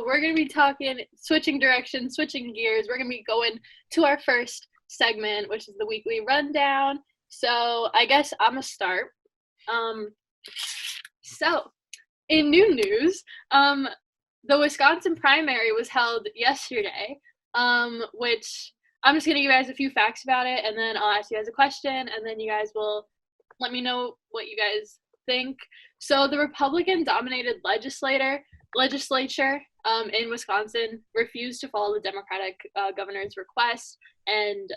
we're going to be talking, switching directions, switching gears. We're going to be going to our first segment, which is the weekly rundown. So I guess I'm going to start. So in new news, the Wisconsin primary was held yesterday, which I'm just going to give you guys a few facts about it, and then I'll ask you guys a question, and then you guys will let me know what you guys think. So the Republican-dominated legislature in Wisconsin refused to follow the Democratic governor's request and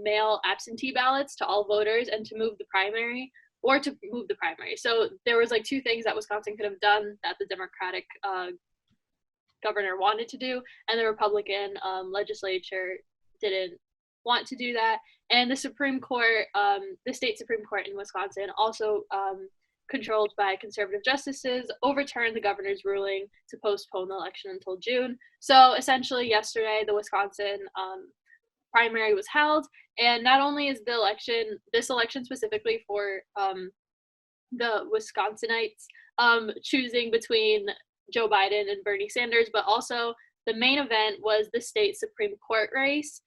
mail absentee ballots to all voters and to move the primary. So there was like two things that Wisconsin could have done that the Democratic governor wanted to do, and the Republican legislature didn't want to do that. And the Supreme Court, the state Supreme Court in Wisconsin, also controlled by conservative justices, overturned the governor's ruling to postpone the election until June. So essentially yesterday, the Wisconsin primary was held, and not only is this election specifically for the Wisconsinites choosing between Joe Biden and Bernie Sanders, but also the main event was the state Supreme Court race.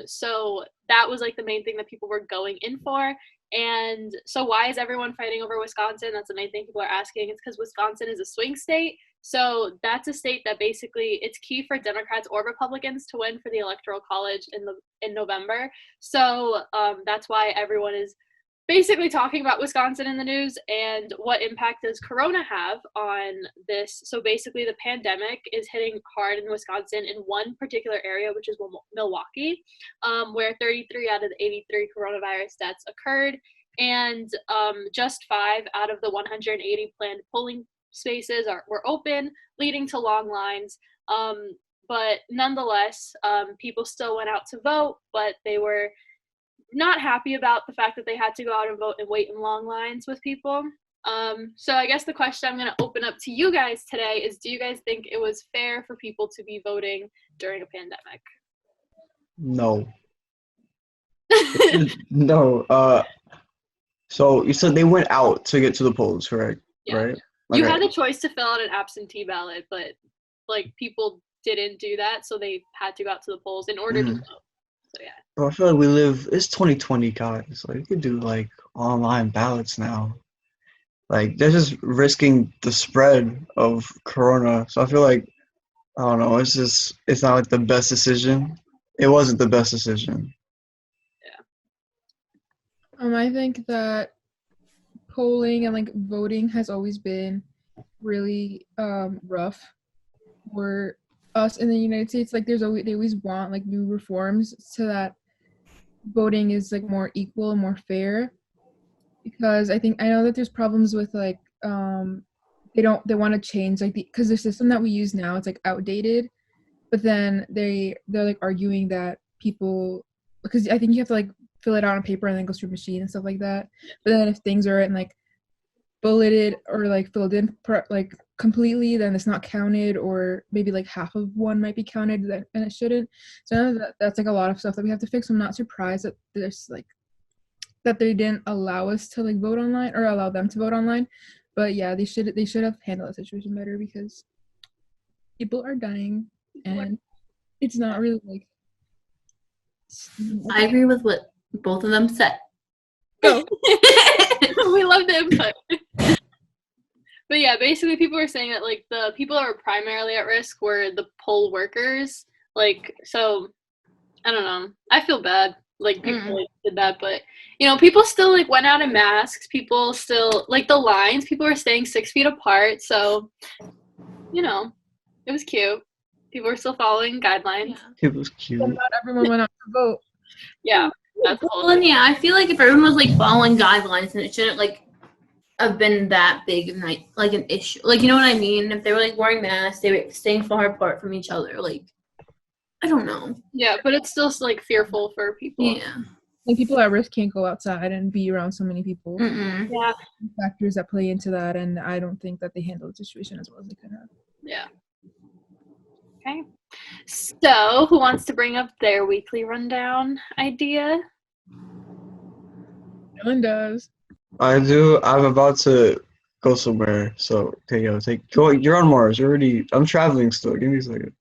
So that was like the main thing that people were going in for. And so why is everyone fighting over Wisconsin? That's the main thing people are asking. It's because Wisconsin is a swing state. So that's a state that basically it's key for Democrats or Republicans to win for the Electoral College in November. So that's why everyone is basically talking about Wisconsin in the news and what impact does Corona have on this. So basically the pandemic is hitting hard in Wisconsin in one particular area, which is Milwaukee, where 33 out of the 83 coronavirus deaths occurred. And just 5 out of the 180 planned polling spaces were open, leading to long lines. But nonetheless, people still went out to vote, but they were not happy about the fact that they had to go out and vote and wait in long lines with people. So I guess the question I'm going to open up to you guys today is, do you guys think it was fair for people to be voting during a pandemic? No. No. So you said they went out to get to the polls, correct? Yeah. Right? You had a choice to fill out an absentee ballot, but like people didn't do that, so they had to go out to the polls in order to vote. So yeah. Bro, I feel like it's 2020, guys. Like, you could do like online ballots now. Like, they're just risking the spread of Corona. So I feel like, I don't know, it's not like the best decision. It wasn't the best decision. Yeah. I think that polling and like voting has always been really rough for us in the United States. Like they always want like new reforms so that voting is like more equal and more fair, because I know that there's problems with like they want to change like because the system that we use now, it's like outdated, but then they're like arguing that people, because I think you have to like fill it out on paper and then goes through a machine and stuff like that, but then if things are in like bulleted or like filled in like completely, then it's not counted, or maybe like half of one might be counted and it shouldn't. So that's like a lot of stuff that we have to fix. I'm not surprised that there's like that they didn't allow us to like vote online or allow them to vote online, but yeah, they should have handled the situation better, because people are dying and it's not really like. I agree with what both of them said. Go. We love the input. But yeah, basically people were saying that like the people that were primarily at risk were the poll workers. Like, so I don't know. I feel bad. Like people did that, but you know, people still like went out in masks. People still like the lines. People were staying 6 feet apart. So, you know, it was cute. People were still following guidelines. It was cute. But not everyone went out to vote. Yeah. Well, and yeah, I feel like if everyone was like following guidelines, then it shouldn't like have been that big of like an issue. Like, you know what I mean? If they were like wearing masks, they were staying far apart from each other. Like, I don't know. Yeah, but it's still like fearful for people. Yeah. Like people at risk can't go outside and be around so many people. Yeah. Factors that play into that, and I don't think that they handled the situation as well as they could have. Yeah. Okay. So, who wants to bring up their weekly rundown idea? No one does. I do. I'm about to go somewhere. So okay, yo, go. You're on Mars. You're already. I'm traveling still. Give me a second.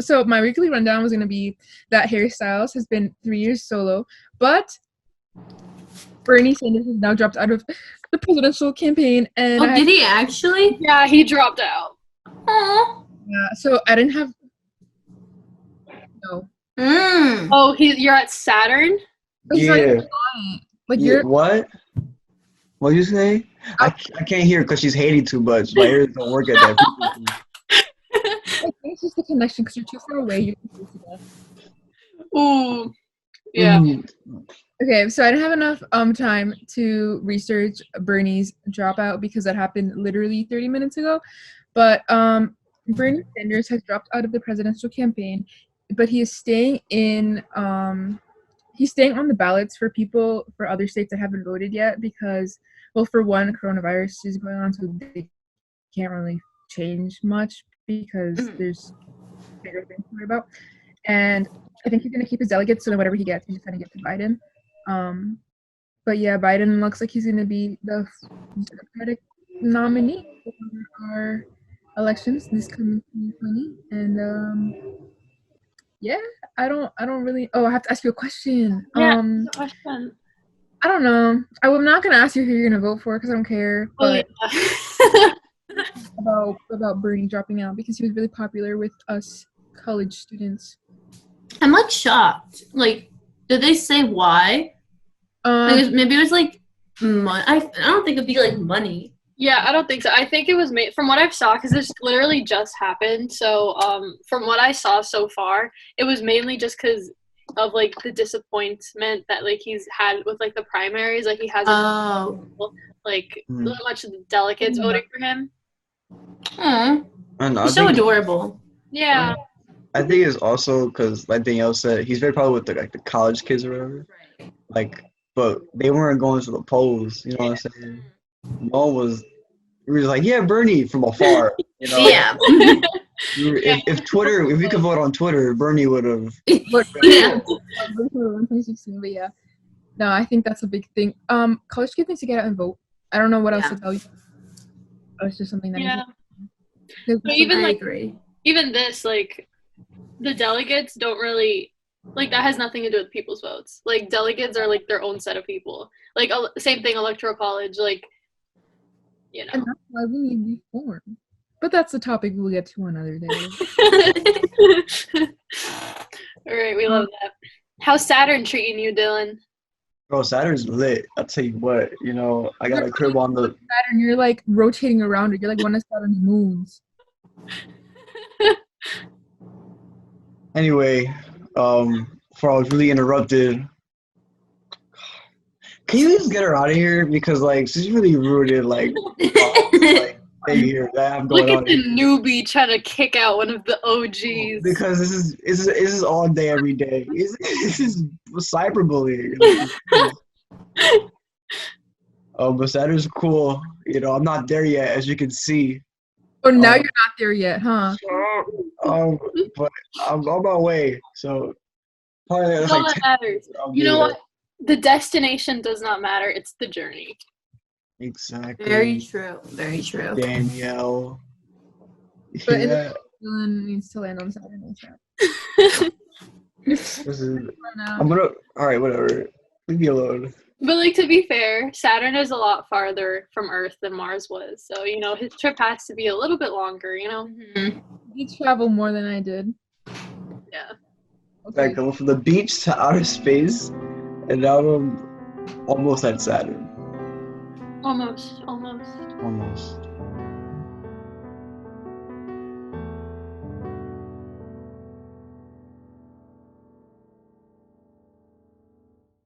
So my weekly rundown was gonna be that Harry Styles has been 3 years solo, but Bernie Sanders has now dropped out of the presidential campaign, and Oh, did he actually? Yeah, he dropped out. Aw. so I didn't have no. Oh, you're at Saturn? He's not Yeah. even on it. Like Yeah, you're what? What you say? I can't hear because she's hating too much. My ears don't work at that. I think it's just the connection because you're too far away. You're confused to death. Ooh. Yeah. Okay, so I didn't have enough time to research Bernie's dropout because that happened literally 30 minutes ago. But Bernie Sanders has dropped out of the presidential campaign, but he is staying in he's staying on the ballots for people for other states that haven't voted yet because, well, for one, coronavirus is going on, so they can't really change much because there's bigger things to worry about. And I think he's going to keep his delegates, so that whatever he gets, he's just going to give to Biden. But yeah, Biden looks like he's going to be the Democratic nominee for our elections this coming 2020. And yeah, I don't really. Oh, I have to ask you a question. Yeah, question. I don't know. I'm not gonna ask you who you're gonna vote for because I don't care. But about Bernie dropping out because he was really popular with us college students. I'm like shocked. Like, did they say why? Maybe it was like money. I don't think it'd be like money. Yeah, I don't think so. I think it was made from what I saw because this literally just happened. So from what I saw so far, it was mainly just because of like the disappointment that like he's had with like the primaries. Like he hasn't like much of the delegates voting for him. He's so adorable. Yeah. I think it's also because, like Danielle said, he's very popular with the college kids or whatever. Like, but they weren't going to the polls. You know what I'm saying? No one was. We were just like, yeah, Bernie from afar. You know? Yeah. If we could vote on Twitter, Bernie would have. Yeah. But yeah, no, I think that's a big thing. College kids need to get out and vote. I don't know what else to tell you. It's just something that. Yeah. But even I agree. Even this, like, the delegates don't really, like, that has nothing to do with people's votes. Like, delegates are, like, their own set of people. Like, same thing, electoral college, like, you know. And that's why we need reform. But that's a topic we'll get to another day. All right, we love that. How's Saturn treating you, Dylan? Bro, Saturn's lit. I'll tell you what. You know, I got a crib on the. Saturn, you're like rotating around it. You're like one of Saturn's moons. Anyway, before I was really interrupted, can you just get her out of here? Because like she's really ruined like thing here that I'm going Look on. at the newbie trying to kick out one of the OGs. Because this is all day every day. This is cyberbullying. But Saturn's cool. You know, I'm not there yet, as you can see. Oh, now you're not there yet, huh? But I'm on my way. So probably That's all that matters. You know what? The destination does not matter. It's the journey. Exactly. Very true. Very true. Danielle. But Yeah. Dylan needs to land on Saturn. I'm gonna. All right, whatever. Leave me alone. But, like, to be fair, Saturn is a lot farther from Earth than Mars was. So, you know, his trip has to be a little bit longer, you know? Mm-hmm. You travel more than I did. Yeah. Okay. Going from the beach to outer space, and now I'm almost at Saturn. Almost. Almost.